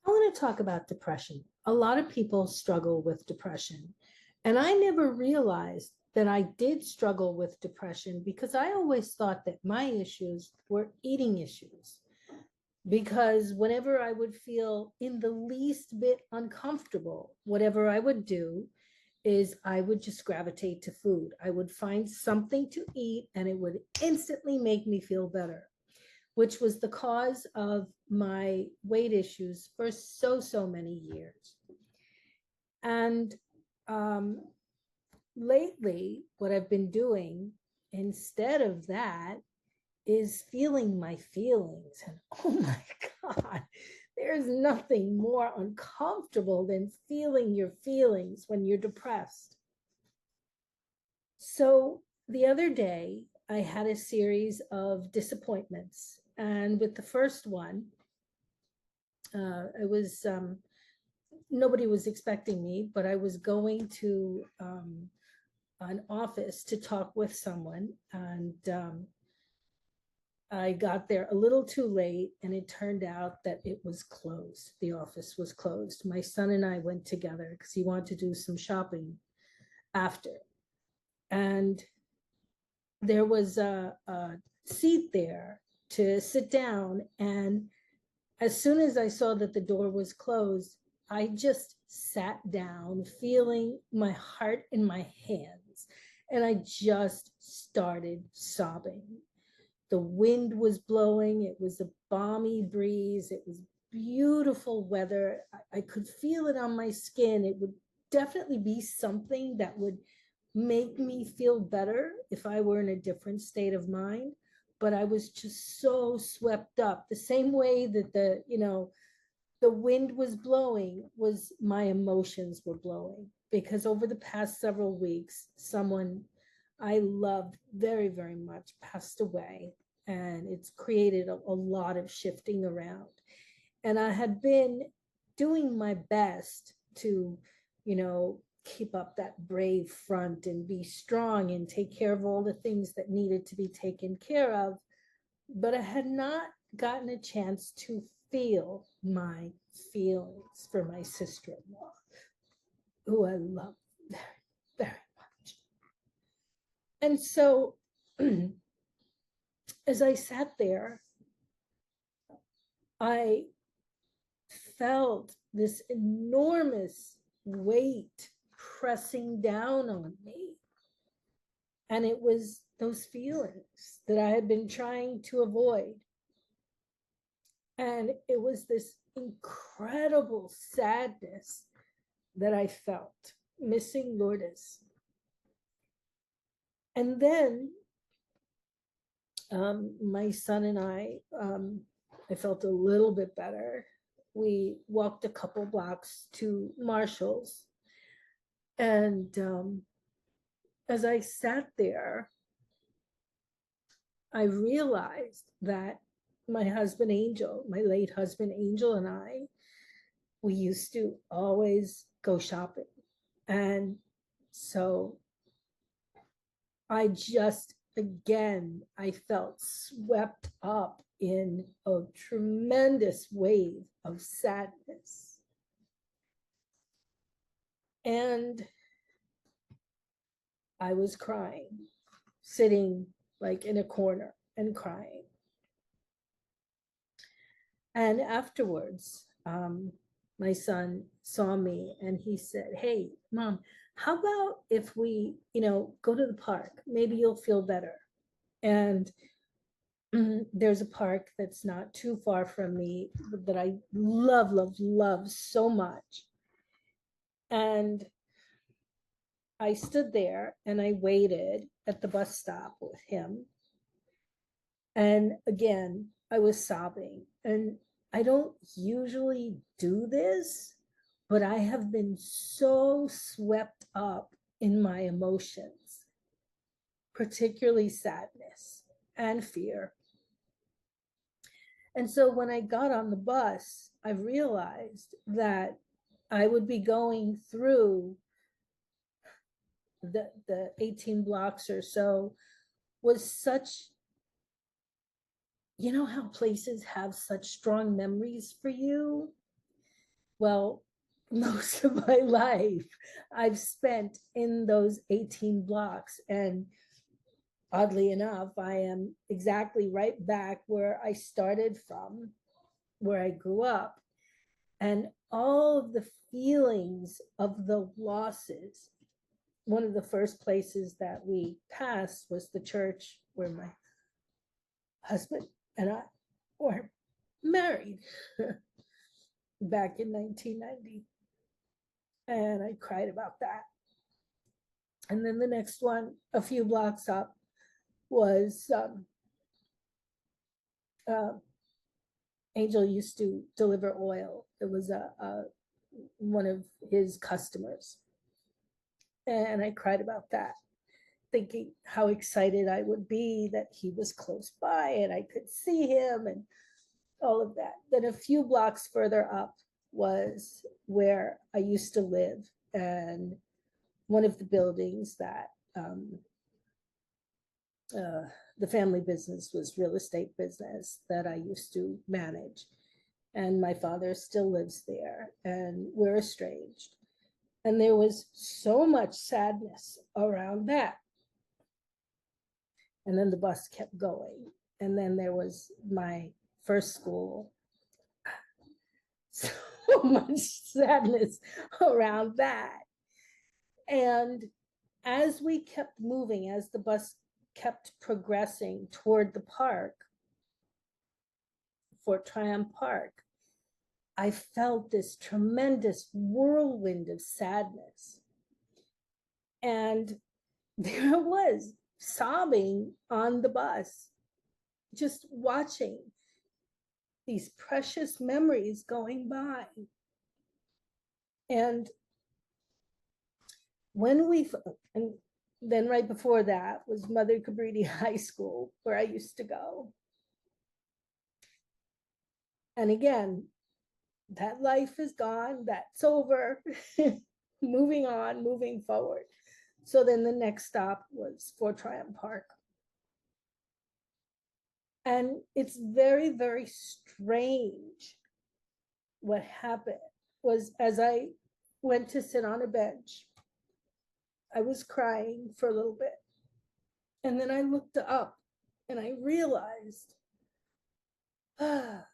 I want to talk about depression. A lot of people struggle with depression. And I never realized that I did struggle with depression because I always thought that my issues were eating issues. Because whenever I would feel in the least bit uncomfortable, whatever I would do is I would just gravitate to food. I would find something to eat and it would instantly make me feel better, which was the cause of my weight issues for so many years. And um, lately, what I've been doing instead of that is feeling my feelings. And oh my God, there's nothing more uncomfortable than feeling your feelings when you're depressed. So the other day, I had a series of disappointments. And with the first one, it was nobody was expecting me, but I was going to an office to talk with someone, and I got there a little too late, and it turned out that it was closed. The office was closed. My son and I went together because he wanted to do some shopping after, and there was a seat there to sit down, and as soon as I saw that the door was closed, I just sat down, feeling my heart in my hands, and I just started sobbing. The wind was blowing, it was a balmy breeze, it was beautiful weather. I could feel it on my skin. It would definitely be something that would make me feel better if I were in a different state of mind. But I was just so swept up. The same way that the wind was blowing was my emotions were blowing, because over the past several weeks, someone I loved very much passed away, and it's created a lot of shifting around. And I had been doing my best to, keep up that brave front and be strong and take care of all the things that needed to be taken care of. But I had not gotten a chance to feel my feelings for my sister in law, who I love very much. And so, as I sat there, I felt this enormous weight pressing down on me. And it was those feelings that I had been trying to avoid. And it was this incredible sadness that I felt missing Lourdes. And then my son and I felt a little bit better. We walked a couple blocks to Marshall's. And as I sat there, I realized that my husband Angel, my late husband Angel, and I, we used to always go shopping. And so I felt swept up in a tremendous wave of sadness. And I was crying, sitting like in a corner and crying. And afterwards, my son saw me and he said, "Hey, mom, how about if we, go to the park? Maybe you'll feel better." And there's a park that's not too far from me that I love so much. And I stood there and I waited at the bus stop with him. And again, I was sobbing. And I don't usually do this, but I have been so swept up in my emotions, particularly sadness and fear. And so when I got on the bus, I realized that I would be going through the 18 blocks or so was such, how places have such strong memories for you. Well, most of my life I've spent in those 18 blocks. And oddly enough, I am exactly right back where I started from, where I grew up. And all of the feelings of the losses, one of the first places that we passed was the church where my husband and I were married back in 1990. And I cried about that. And then the next one, a few blocks up, was uh, Angel used to deliver oil. It was a one of his customers. And I cried about that, thinking how excited I would be that he was close by and I could see him and all of that. Then a few blocks further up was where I used to live, and one of the buildings that uh, the family business was real estate business that I used to manage. And my father still lives there, and we're estranged. And there was so much sadness around that. And then the bus kept going. And then there was my first school. So much sadness around that. And as we kept moving, as the bus kept progressing toward the park, Fort Tryon Park, I felt this tremendous whirlwind of sadness. And there I was, sobbing on the bus, just watching these precious memories going by. And when we, and then right before that was Mother Cabrini High School, where I used to go. And again, that life is gone, that's over, moving on, moving forward. So then the next stop was Fort Tryon Park. And it's very, very strange. What happened was, as I went to sit on a bench, I was crying for a little bit. And then I looked up and I realized, this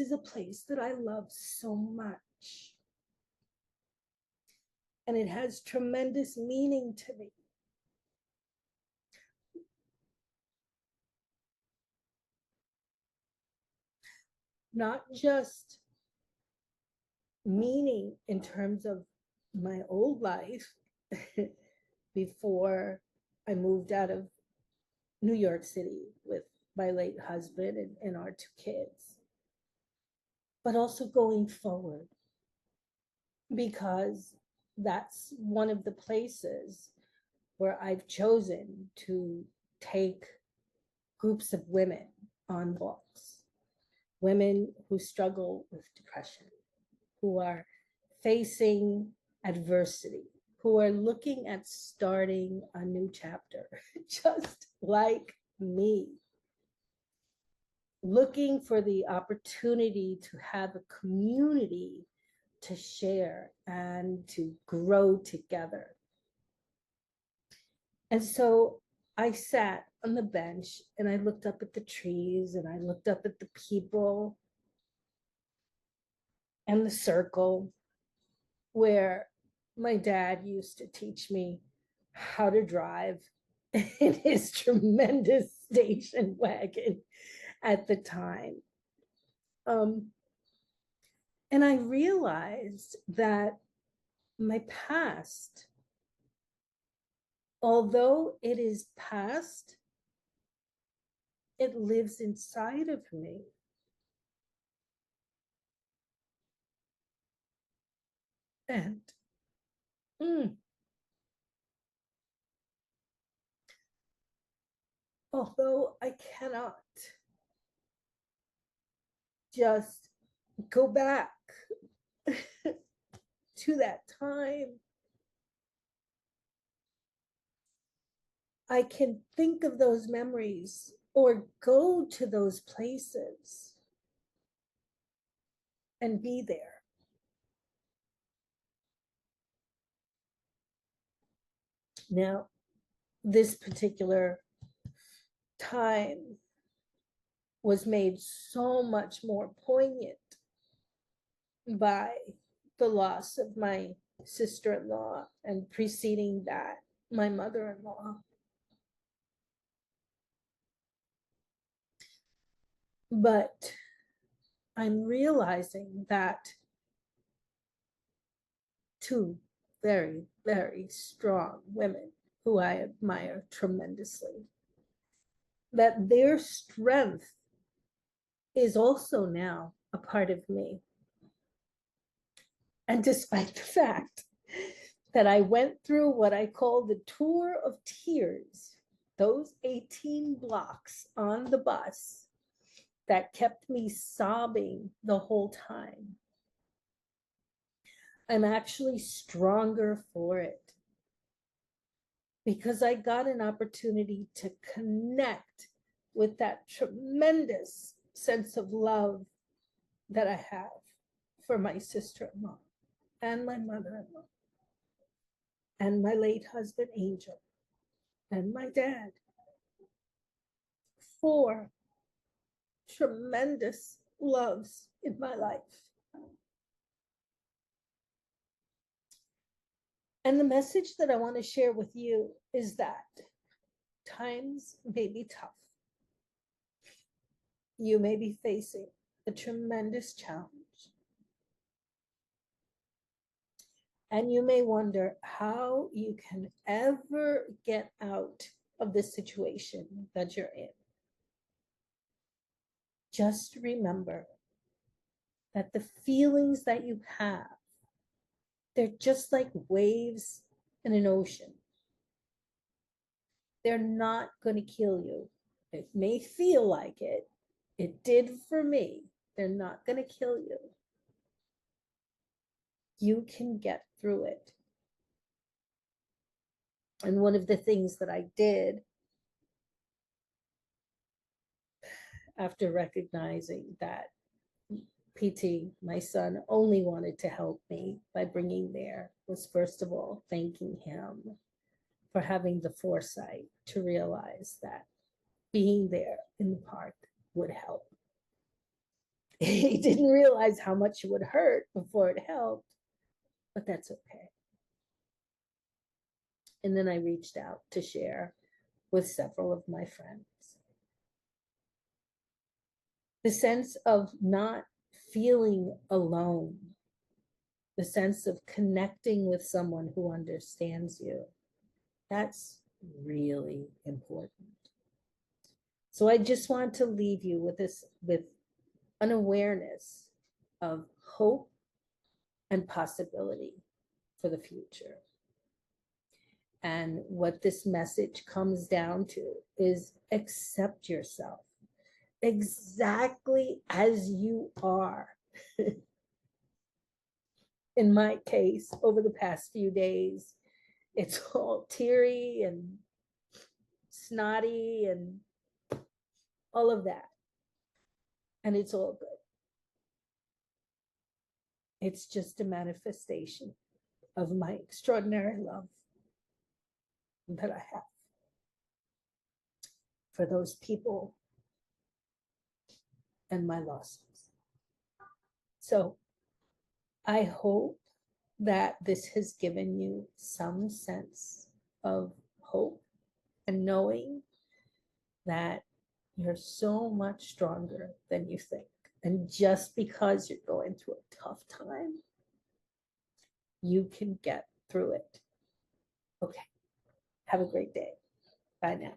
is a place that I love so much. And it has tremendous meaning to me. Not just meaning in terms of my old life before I moved out of New York City with my late husband and our two kids, but also going forward, because that's one of the places where I've chosen to take groups of women on walks, women who struggle with depression, who are facing adversity, who are looking at starting a new chapter, just like me, looking for the opportunity to have a community to share and to grow together. And so I sat on the bench and I looked up at the trees and I looked up at the people and the circle where my dad used to teach me how to drive in his tremendous station wagon at the time. Um, and I realized that my past, although it is past, it lives inside of me. And mm, although I cannot just go back to that time, I can think of those memories or go to those places and be there. Now, this particular time was made so much more poignant by the loss of my sister-in-law, and preceding that, my mother-in-law. But I'm realizing that two very, very strong women who I admire tremendously, that their strength is also now a part of me. And despite the fact that I went through what I call the tour of tears, those 18 blocks on the bus that kept me sobbing the whole time, I'm actually stronger for it, because I got an opportunity to connect with that tremendous sense of love that I have for my sister-in-law and my mother-in-law and my late husband, Angel, and my dad. 4 tremendous loves in my life. And the message that I want to share with you is that times may be tough. You may be facing a tremendous challenge. And you may wonder how you can ever get out of the situation that you're in. Just remember that the feelings that you have, they're just like waves in an ocean. They're not going to kill you. It may feel like it. It did for me. They're not going to kill you. You can get through it. And one of the things that I did after recognizing that PT, my son, only wanted to help me by bringing there was, first of all, thanking him for having the foresight to realize that being there in the park would help. He didn't realize how much it would hurt before it helped, but that's okay. And then I reached out to share with several of my friends. The sense of not feeling alone, the sense of connecting with someone who understands you, that's really important. So I just want to leave you with this, with an awareness of hope and possibility for the future. And what this message comes down to is accept yourself exactly as you are. In my case, over the past few days, it's all teary and snotty and all of that. And it's all good. It's just a manifestation of my extraordinary love that I have for those people and my losses. So I hope that this has given you some sense of hope and knowing that you're so much stronger than you think. And just because you're going through a tough time, you can get through it. Okay. Have a great day. Bye now.